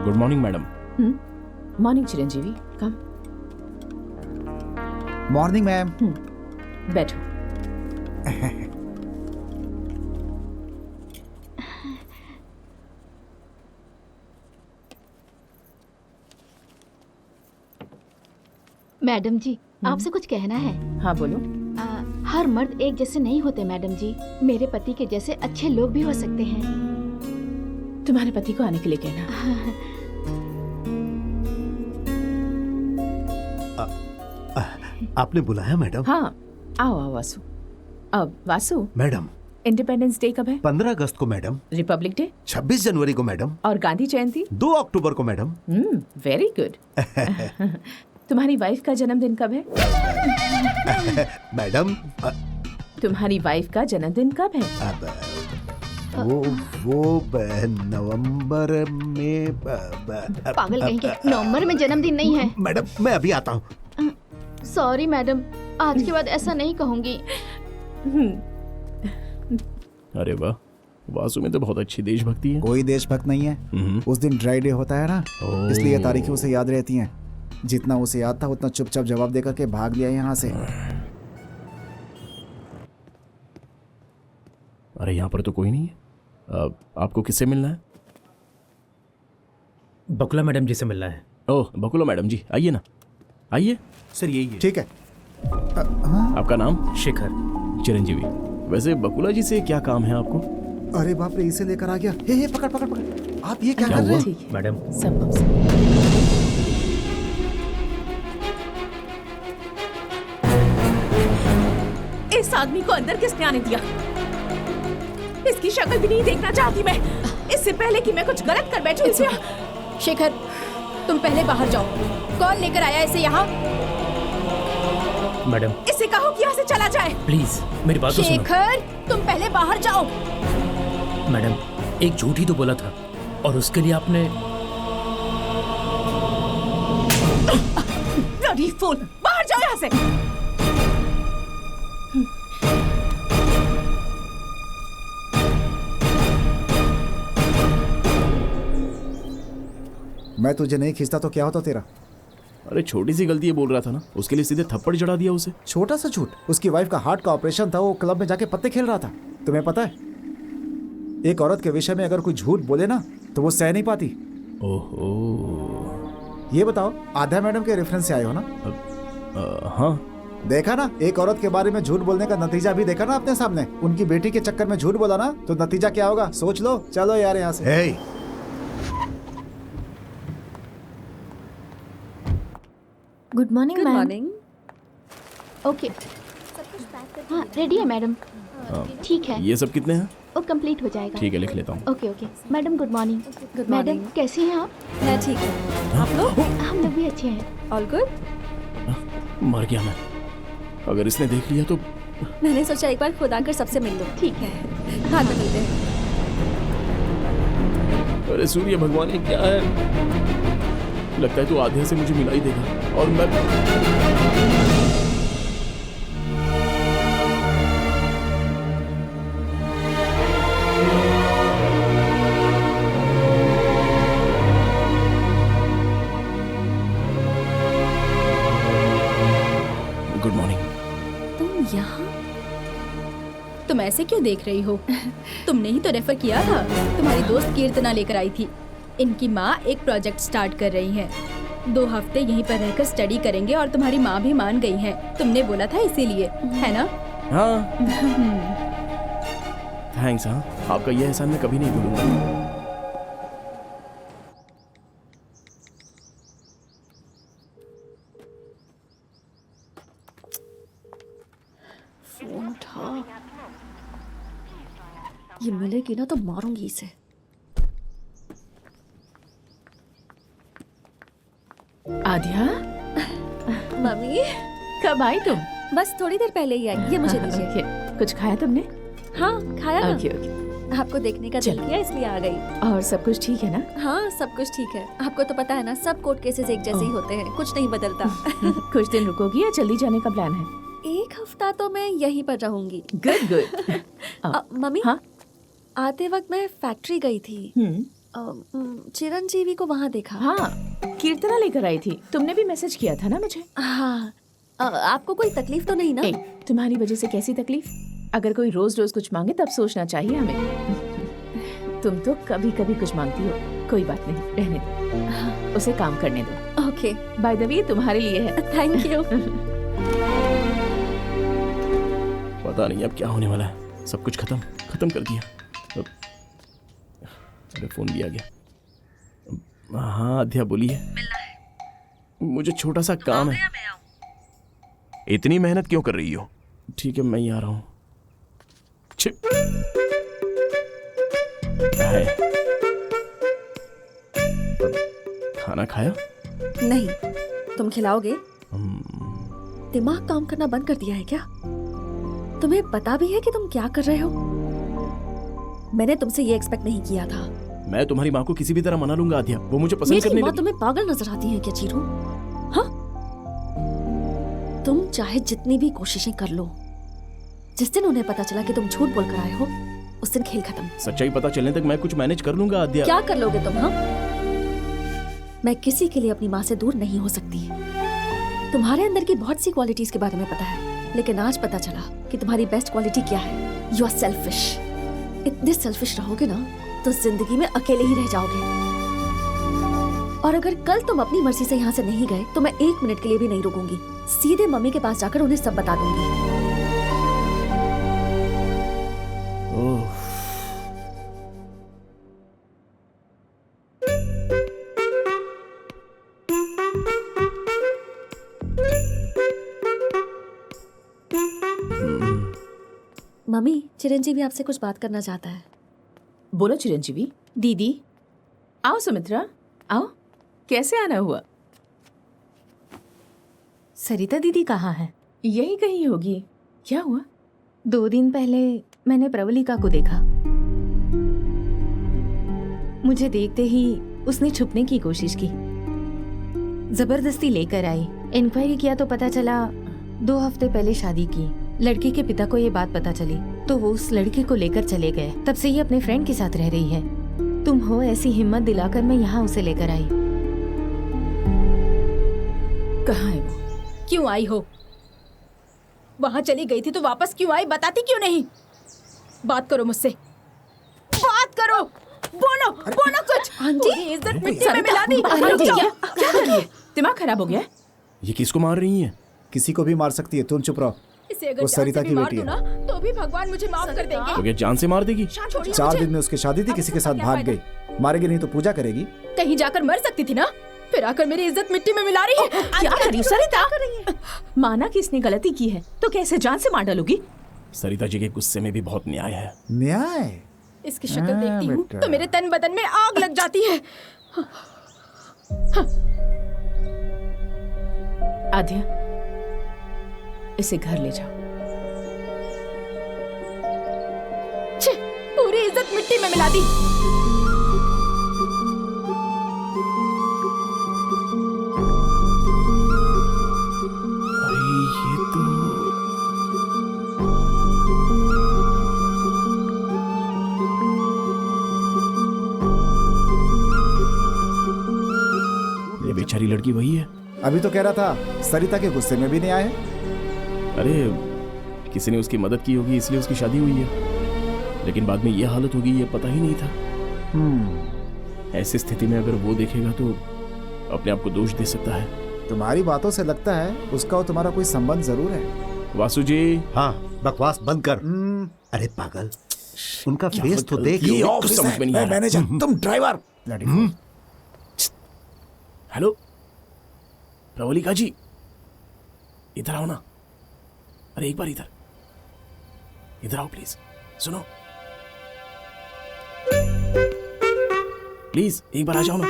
Good morning madam. Morning Chiranjeevi, come. Morning ma'am. बैठो। Madam ji, आपसे कुछ कहना है। हाँ बोलो। हर मर्द एक जैसे नहीं होते मैडम जी। मेरे पति के जैसे अच्छे लोग भी हो सकते हैं। तुम्हारे पति को आने के लिए कहना। आपने बुलाया मैडम? हाँ, आओ आओ वासु। अब वासु, मैडम इंडिपेंडेंस डे कब है? 15 अगस्त को मैडम। Republic day? 26 जनवरी को मैडम। और गांधी जयंती? 2 अक्टूबर को मैडम। Very good. तुम्हारी वाइफ का जन्मदिन कब है? मैडम तुम्हारी वाइफ का जन्मदिन कब है? वो नवंबर में। पागल कहीं के, नवंबर में जन्मदिन नहीं है। मैडम मैं अभी आता हूँ। सॉरी मैडम, आज के बाद ऐसा नहीं कहूंगी। अरे वाह, वासु में तो बहुत अच्छी देशभक्ति है। कोई देशभक्त नहीं है। उस दिन ड्राई डे होता है ना, इसलिए ये तारीखें उसे याद रहती हैं। जितना उसे याद था उतना चुपचाप जवाब देकर के भाग लिया यहाँ से। अरे यहाँ पर तो कोई नहीं है। आपको किससे मिलना है? बकुला मैडम जी से मिलना है। ओह बकुला मैडम जी, आइए ना, आइए। सर यही है। ठीक है। आपका नाम? शेखर। चिरंजीवी। वैसे बकुला जी से क्या काम है आपको? अरे बाप रे, इसे लेकर आ गया। हे पकड़ पकड़ पकड़। आप ये क्या कर रहे हैं? ठीक है मैडम सब। इस आदमी को अंदर किसने आने दिया? इसकी शक्ल भी नहीं देखना चाहती मैं, इससे पहले कि मैं कुछ गलत कर बैठूं। शेखर, तुम पहले बाहर जाओ। कौन लेकर आया इसे यहाँ? मैडम इसे कहो कि यहाँ से चला जाए। प्लीज मेरी बात तो सुनो। शेखर, तुम पहले बाहर जाओ। मैडम एक झूठ ही तो बोला था और उसके लिए आपने। ब्लडी फूल, बाहर जाओ यहाँ से। मैं तुझे नहीं खींचता तो क्या होता तेरा? अरे छोटी सी गलती ये बोल रहा था ना, उसके लिए सीधे थप्पड़ चढ़ा दिया उसे। छोटा सा झूठ? उसकी वाइफ का हार्ट का ऑपरेशन था, वो क्लब में जाके पत्ते खेल रहा था। तुम्हें पता है, एक औरत के विषय में अगर कोई झूठ बोले ना तो वो सह नहीं पाती। ओहो। ये बताओ, आध्या मैडम के रेफरेंस से आए हो ना? हाँ। देखा ना, एक औरत के बारे में झूठ बोलने का नतीजा भी देखा ना अपने सामने। उनकी बेटी के चक्कर में झूठ बोला ना तो नतीजा क्या होगा सोच लो। चलो यार यहाँ से। Hey good morning good ma'am. Morning. Okay, हाँ रेडी है मैडम। ठीक है, ये सब कितने हैं? वो कंप्लीट हो जाएगा। ठीक है, लिख लेता हूँ। Okay okay madam, good morning. Good madam morning. कैसी हैं आप? मैं ठीक हूँ। आप लोग? हम लोग भी अच्छे हैं। All good. मर गया मैं। अगर इसने देख लिया तो। मैंने सोचा एक बार खुद आकर सबसे मिल लूं। ठीक है, बाद में मिलते हैं। अरे सूर्य भगवान, ये क्या है? लगता है तू आध्या से मुझे मिला ही देगा और मैं। Good morning. तुम यहाँ? तुम ऐसे क्यों देख रही हो? तुमने ही तो रेफर किया था। तुम्हारी दोस्त कीर्तना लेकर आई थी। इनकी माँ एक प्रोजेक्ट स्टार्ट कर रही हैं। 2 हफ्ते यहीं पर रहकर स्टडी करेंगे और तुम्हारी माँ भी मान गई है। तुमने बोला था इसीलिए, है ना? हाँ। थैंक्स। हाँ, आपका ये एहसान मैं कभी नहीं भूलूंगा। फोन उठा। ये मिलेगी ना तो मारूंगी इसे। आध्या, मम्मी कब आई तुम? बस थोड़ी देर पहले ही आई। ये मुझे दीजिए। ओके, कुछ खाया तुमने? हाँ खाया ना। Okay okay. आपको देखने का दिल किया इसलिए आ गई। और सब कुछ ठीक है ना? हाँ सब कुछ ठीक है। आपको तो पता है ना, सब कोर्ट केसेस एक जैसे ही होते हैं, कुछ नहीं बदलता। कुछ दिन रुकोगी या जल्दी जाने का प्लान है? 1 हफ्ता तो मैं यहीं पर रहूंगी। Good good. मम्मी, हाँ? आते वक्त मैं फैक्ट्री गई थी। चिरंजीवी को वहाँ देखा। हाँ, कीर्तना लेकर आई थी। तुमने भी मैसेज किया था ना मुझे। हाँ, आपको कोई तकलीफ तो नहीं ना? ए, तुम्हारी वजह से कैसी तकलीफ? अगर कोई रोज रोज कुछ मांगे तब सोचना चाहिए हमें। तुम तो कभी कभी कुछ मांगती हो। कोई बात नहीं, रहने दो, उसे काम करने दो। ओके, बाय द वे तुम्हारे लिए है। Thank you. पता नहीं अब क्या होने वाला है। सब कुछ खत्म कर दिया। अरे फोन भी आ गया। हाँ अध्या बोलिए। मुझे छोटा सा काम है। इतनी मेहनत क्यों कर रही हो? ठीक है मैं ही आ रहा हूँ। क्या है? खाना खाया? नहीं, तुम खिलाओगे? दिमाग काम करना बंद कर दिया है क्या? तुम्हें पता भी है कि तुम क्या कर रहे हो? मैंने तुमसे ये एक्सपेक्ट नहीं किया था। मैं तुम्हारी माँ को किसी भी तरह मना लूंगा आध्या। वो मुझे पसंद मेरी करने माँ लगी। तुम्हें पागल नजर आती है क्या चीरू? हाँ? तुम चाहे जितनी भी कोशिशें कर लो, जिस दिन उन्हें पता चला कि तुम झूठ बोल कर आए हो, उस दिन खेल खत्म। सच्चाई पता चलने तक मैं कुछ मैनेज कर लूंगा आध्या। क्या कर लोगे तुम? हाँ, मैं किसी के लिए अपनी माँ से दूर नहीं हो सकती। तुम्हारे अंदर की बहुत सी क्वालिटीज के बारे में पता है, लेकिन आज पता चला कि तुम्हारी बेस्ट क्वालिटी क्या है। You are selfish. इतने सेल्फिश रहोगे ना तो जिंदगी में अकेले ही रह जाओगे। और अगर कल तुम अपनी मर्जी से यहाँ से नहीं गए तो मैं 1 मिनट के लिए भी नहीं रुकूंगी। सीधे मम्मी के पास जाकर उन्हें सब बता दूंगी। ओह, मम्मी, चिरंजीवी आपसे कुछ बात करना चाहता है। बोलो चिरंजीवी। दीदी आओ। सुमित्रा आओ। कैसे आना हुआ? सरिता दीदी कहाँ है? यही कहीं होगी। क्या हुआ? 2 दिन पहले मैंने प्रवलिका को देखा। मुझे देखते ही उसने छुपने की कोशिश की, जबरदस्ती लेकर आई। इंक्वायरी किया तो पता चला 2 हफ्ते पहले शादी की। लड़के के पिता को ये बात पता चली तो वो उस लड़के को लेकर चले गए। तब से ये अपने फ्रेंड के साथ रह रही है। तुम हो ऐसी हिम्मत दिलाकर मैं यहाँ उसे लेकर आई। कहाँ है वो? क्यों आई हो? वहां चली गई थी तो वापस क्यों आई? बताती क्यों नहीं? बात करो मुझसे, बात करो। बोलो बोलो कुछ। आंटी, इज्जत मिट्टी में मिला दी। आंटी, क्या कर रही है? दिमाग खराब हो गया है? ये किसको मार रही है? किसी को भी मार सकती है, तुम चुप रहो। इसे अगर वो जान सरिता से की भी मार बेटी दूं ना तो भी भगवान मुझे माफ कर देंगे। तो क्या जान से मार देगी? छोड़िए 4 मुझे। दिन में उसकी शादी थी, किसी के साथ भाग गई। मारेगी नहीं तो पूजा करेगी। कहीं जाकर मर सकती थी ना, फिर आकर मेरी इज्जत मिट्टी में मिला रही है। क्या कर रही हो सरिता? माना कि इसने गलती की है तो कैसे जान से मार डालोगी? सरिता जी के गुस्से में भी बहुत न्याय है। न्याय? इसकी शक्ल देखती हूँ बेटा। तो मेरे तन बदन में आग लग जाती है। आध्या, इसे घर ले जाओ। छे, पूरी इज्जत मिट्टी में मिला दी। अरे ये तो ये बेचारी लड़की वही है। अभी तो कह रहा था सरिता के गुस्से में भी न्याय है। अरे किसी ने उसकी मदद की होगी इसलिए उसकी शादी हुई है, लेकिन बाद में ये हालत होगी ये पता ही नहीं था। ऐसी स्थिति में अगर वो देखेगा तो अपने आप को दोष दे सकता है। तुम्हारी बातों से लगता है उसका और तुम्हारा कोई संबंध जरूर है। वासु जी, हाँ बकवास बंद कर। अरे पागल, उनका फेस तो देख। ये कुछ समझ में नहीं आ रहा। मैनेजर, तुम ड्राइवर। हेलो प्रवलिका जी, इधर आओ ना। अरे एक बार इधर आओ प्लीज। सुनो प्लीज, एक बार आ जाओ ना।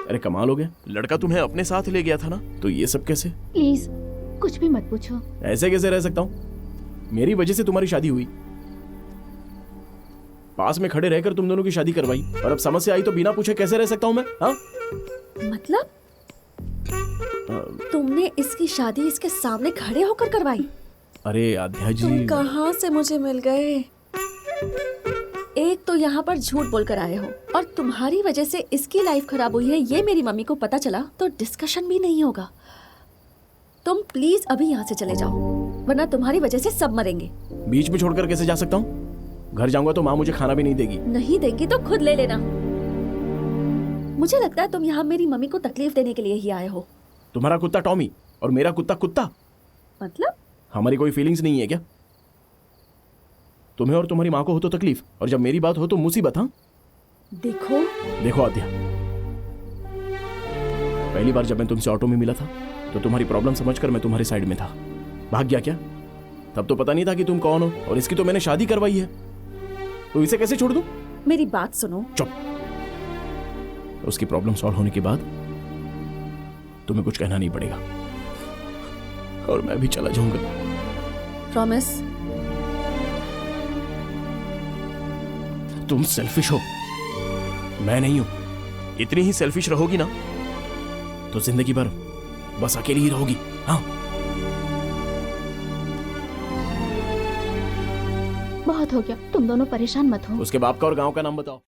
अरे कमाल हो गया, लड़का तुम्हें अपने साथ ले गया था ना, तो ये सब कैसे? प्लीज कुछ भी मत पूछो। ऐसे कैसे रह सकता हूँ? मेरी वजह से तुम्हारी शादी हुई, पास में खड़े रहकर तुम दोनों की शादी करवाई, और अब समस्या आई तो बिना पूछे कैसे रह सकता हूँ मैं? हाँ मतलब तुमने इसकी शादी इसके सामने खड़े होकर करवाई? अरे आध्या जी, तुम कहाँ से मुझे मिल गए? तो यहाँ पर झूठ बोलकर आए हो और तुम्हारी वजह से इसकी लाइफ खराब हुई है ये मेरी मम्मी को पता चला तो डिस्कशन भी नहीं होगा। तुम प्लीज अभी यहाँ से चले जाओ वरना तुम्हारी वजह से सब मरेंगे। बीच में छोड़कर कैसे जा सकता हूँ? घर जाऊंगा तो माँ मुझे खाना भी नहीं देगी। नहीं देंगी तो खुद ले लेना। मुझे लगता है तुम यहाँ मेरी मम्मी को तकलीफ देने के लिए ही आए हो। तुम्हारा कुत्ता टॉमी और मेरा कुत्ता कुत्ता, मतलब? हमारी कोई फीलिंग्स नहीं है क्या? तुम्हें और तुम्हारी माँ को हो तो तकलीफ और जब मेरी बात हो तो मुसीबत। हाँ देखो आद्या, पहली बार जब मैं तुमसे ऑटो में मिला था तो तुम्हारी प्रॉब्लम समझकर मैं तुम्हारे साइड में था। भाग गया क्या? तब तो पता नहीं था कि तुम कौन हो और इसकी तो मैंने शादी करवाई है, तो इसे कैसे छोड़ दूं? मेरी बात सुनो। चुप। उसकी प्रॉब्लम सॉल्व होने के बाद तुम्हें कुछ कहना नहीं पड़ेगा और मैं भी चला जाऊंगा। प्रॉमिस? तुम सेल्फिश हो, मैं नहीं हूं। इतनी ही सेल्फिश रहोगी ना तो जिंदगी भर बस अकेली ही रहोगी। हाँ, बहुत हो गया, तुम दोनों परेशान मत हो। उसके बाप का और गांव का नाम बताओ।